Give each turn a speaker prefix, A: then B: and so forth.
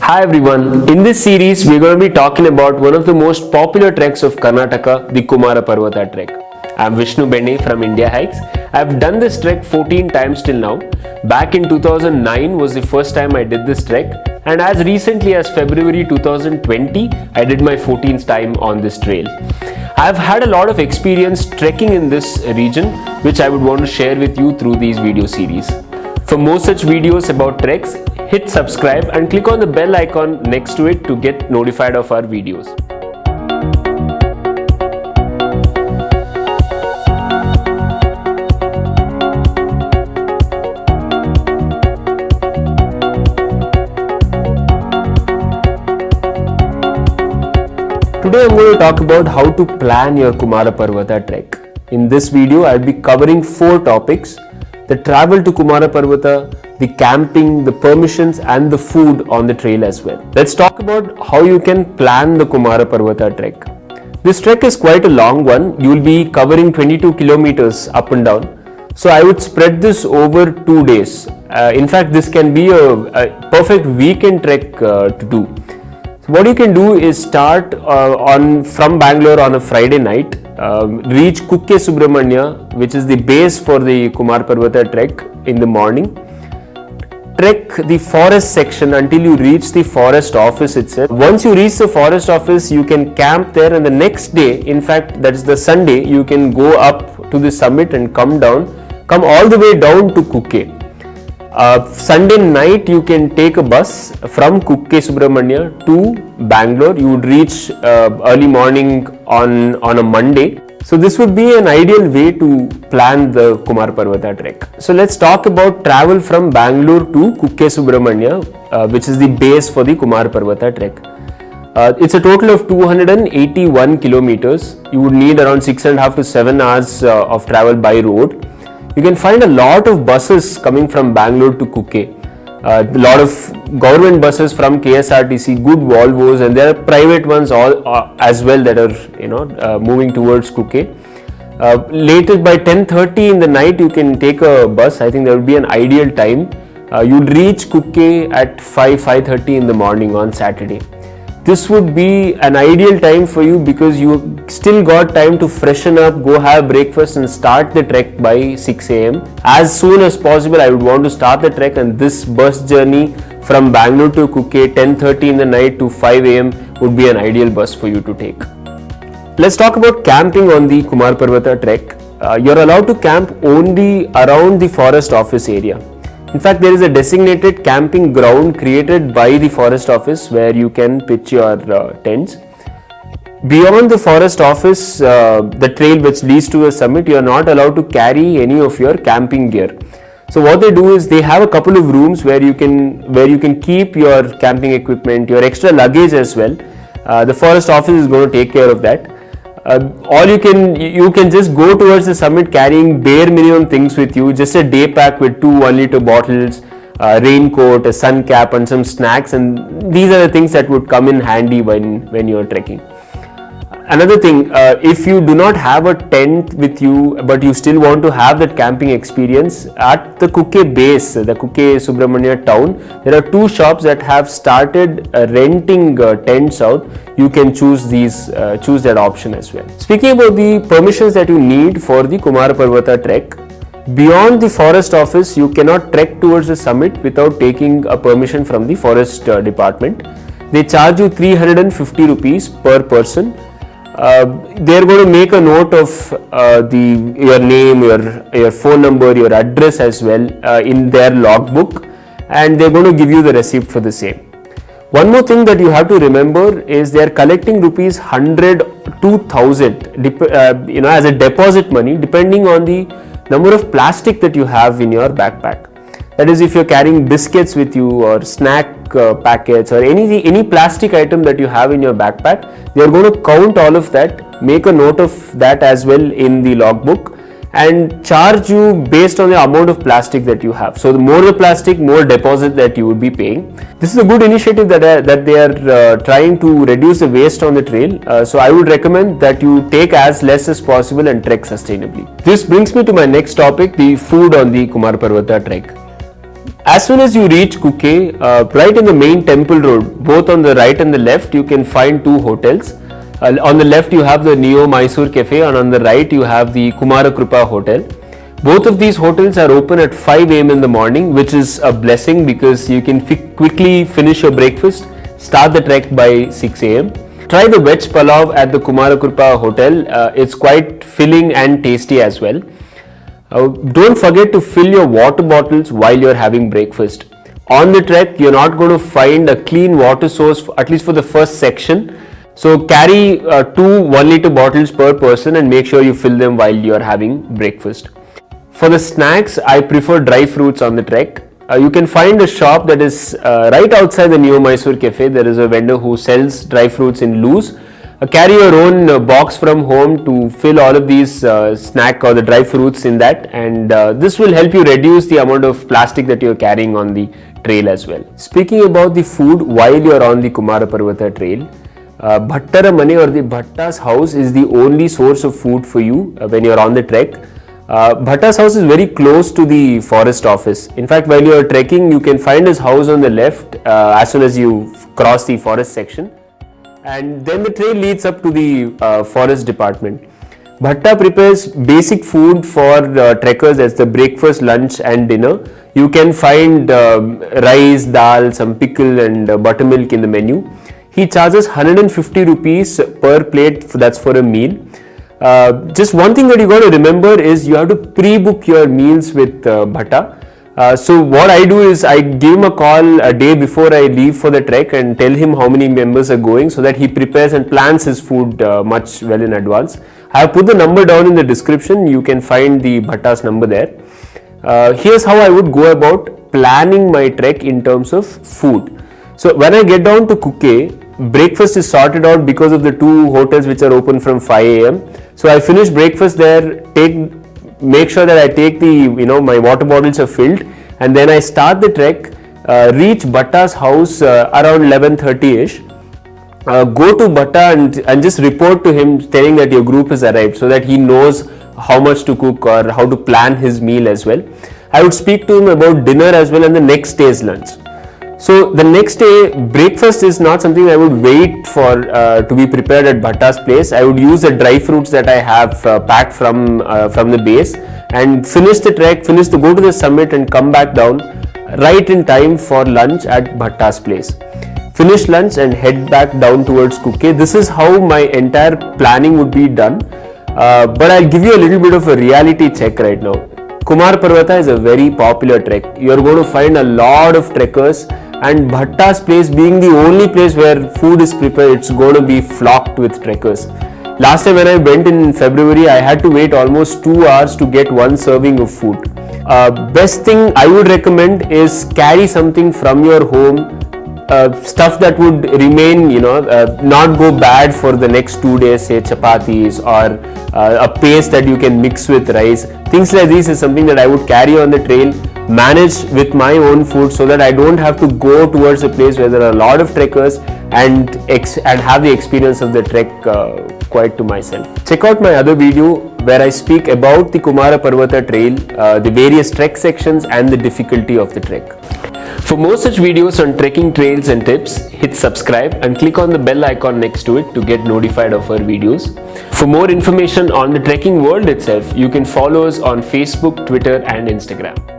A: Hi everyone, in this series we're going to be talking about one of the most popular treks of Karnataka, the Kumara Parvata trek. I'm Vishnu Benne from India Hikes. I've done this trek 14 times till now. Back in 2009 was the first time I did this trek, and as recently as February 2020 I did my 14th time on this trail. I've had a lot of experience trekking in this region which I would want to share with you through these video series. For more such videos about treks, hit subscribe and click on the bell icon next to it to get notified of our videos. Today I'm going to talk about how to plan your Kumara Parvata trek. In this video I'll be covering 4 topics: the travel to Kumara Parvata, the camping, the permissions and the food on the trail as well. Let's talk about how you can plan the Kumara Parvata trek. This trek is quite a long one. You will be covering 22 kilometers up and down. So I would spread this over 2 days. In fact, this can be a perfect weekend trek to do. So what you can do is start from Bangalore on a Friday night, reach Kukke Subramanya, which is the base for the Kumara Parvata trek, in the morning. Trek the forest section until you reach the forest office itself. Once you reach the forest office, you can camp there, and the next day, in fact that is the Sunday, you can go up to the summit and come all the way down to Kukke. Sunday night you can take a bus from Kukke Subramanya to Bangalore. You would reach early morning on a Monday. So this would be an ideal way to plan the Kumara Parvata trek. So let's talk about travel from Bangalore to Kukke Subramanya, which is the base for the Kumara Parvata trek. It's a total of 281 kilometers. You would need around 6.5 to 7 hours of travel by road. You can find a lot of buses coming from Bangalore to Kukke. A lot of government buses from KSRTC, good Volvos, and there are private ones as well that are moving towards Kukke. Later by 10:30 in the night you can take a bus. I think that would be an ideal time. You'd reach Kukke at 5:30 in the morning on Saturday. This would be an ideal time for you because you still got time to freshen up, go have breakfast and start the trek by 6 a.m. As soon as possible I would want to start the trek, and this bus journey from Bangalore to Kukke 10:30 in the night to 5 a.m. would be an ideal bus for you to take. Let's talk about camping on the Kumara Parvata trek. You're allowed to camp only around the forest office area. In fact, there is a designated camping ground created by the forest office where you can pitch your tents. Beyond the forest office, the trail which leads to the summit, you are not allowed to carry any of your camping gear. So what they do is they have a couple of rooms where you can keep your camping equipment, your extra luggage as well. The forest office is going to take care of that. You can just go towards the summit carrying bare minimum things with you, just a day pack with 2 1-liter bottles, a raincoat, a sun cap and some snacks, and these are the things that would come in handy when you are trekking. Another thing, if you do not have a tent with you but you still want to have that camping experience, at the Kukke base, the Kukke Subramanya town, there are 2 shops that have started renting tents out. You can choose that option as well. Speaking about the permissions that you need for the Kumara Parvata trek, beyond the forest office you cannot trek towards the summit without taking a permission from the forest department. They charge you 350 rupees per person. They're going to make a note of your name, your phone number, your address as well in their logbook, and they're going to give you the receipt for the same. One more thing that you have to remember is they are collecting rupees 100 to 1000 as a deposit money depending on the number of plastic that you have in your backpack. That is, if you're carrying biscuits with you or snack packets or any plastic item that you have in your backpack, they are going to count all of that, make a note of that as well in the logbook, and charge you based on the amount of plastic that you have. So the more the plastic, more deposit that you would be paying. This is a good initiative that they are trying to reduce the waste on the trail. So I would recommend that you take as less as possible and trek sustainably. This brings me to my next topic, the food on the Kumara Parvata trek. As soon as you reach Kukke, right in the main temple road, both on the right and the left, you can find two hotels. On the left, you have the Neo Mysore Cafe, and on the right, you have the Kumara Krupa Hotel. Both of these hotels are open at 5 a.m. in the morning, which is a blessing because you can quickly finish your breakfast, start the trek by 6 a.m. Try the veg palav at the Kumara Krupa Hotel. It's quite filling and tasty as well. Don't forget to fill your water bottles while you're having breakfast. On the trek, you're not going to find a clean water source, at least for the first section. So carry 2 1-liter bottles per person and make sure you fill them while you're having breakfast. For the snacks, I prefer dry fruits on the trek. You can find a shop that is right outside the Neo Mysore Cafe. There is a vendor who sells dry fruits in loose. Carry your own box from home to fill all of these snack or the dry fruits in that, and this will help you reduce the amount of plastic that you're carrying on the trail as well. Speaking about the food while you're on the Kumara Parvata trail, Bhattara Mane or the Bhatta's house is the only source of food for you when you're on the trek. Bhatta's house is very close to the forest office. In fact, while you are trekking, you can find his house on the left as soon as you cross the forest section. And then the trail leads up to the forest department. Bhatta prepares basic food for trekkers as the breakfast, lunch and dinner. You can find rice, dal, some pickle and buttermilk in the menu. He charges 150 rupees per plate, that's for a meal. Just one thing that you got to remember is you have to pre-book your meals with Bhatta. So what I do is I give him a call a day before I leave for the trek and tell him how many members are going so that he prepares and plans his food much well in advance. I have put the number down in the description. You can find the Bhatta's number there. Here's how I would go about planning my trek in terms of food. So when I get down to Kukke, breakfast is sorted out because of the 2 hotels which are open from 5 a.m. So I finish breakfast there, make sure that I take my water bottles are filled, and then I start the trek, reach Bhatta's house around 11:30ish. Go to Bhatta and just report to him telling that your group has arrived so that he knows how much to cook or how to plan his meal as well. I would speak to him about dinner as well and the next day's lunch. So the next day, breakfast is not something I would wait for to be prepared at Bhatta's place. I would use the dry fruits that I have packed from the base and finish the trek, go to the summit and come back down right in time for lunch at Bhatta's place. Finish lunch and head back down towards Kukke. This is how my entire planning would be done. But I'll give you a little bit of a reality check right now. Kumara Parvata is a very popular trek. You're going to find a lot of trekkers, and Bhatta's place being the only place where food is prepared, it's going to be flocked with trekkers. Last time when I went in February, I had to wait almost 2 hours to get 1 serving of food. Best thing I would recommend is carry something from your home, stuff that would remain, not go bad for the next 2 days, say chapatis or a paste that you can mix with rice. Things like this is something that I would carry on the trail, manage with my own food so that I don't have to go towards a place where there are a lot of trekkers and have the experience of the trek quite to myself. Check out my other video where I speak about the Kumara Parvata trail, the various trek sections and the difficulty of the trek. For more such videos on trekking trails and tips, hit subscribe and click on the bell icon next to it to get notified of our videos. For more information on the trekking world itself, you can follow us on Facebook, Twitter and Instagram.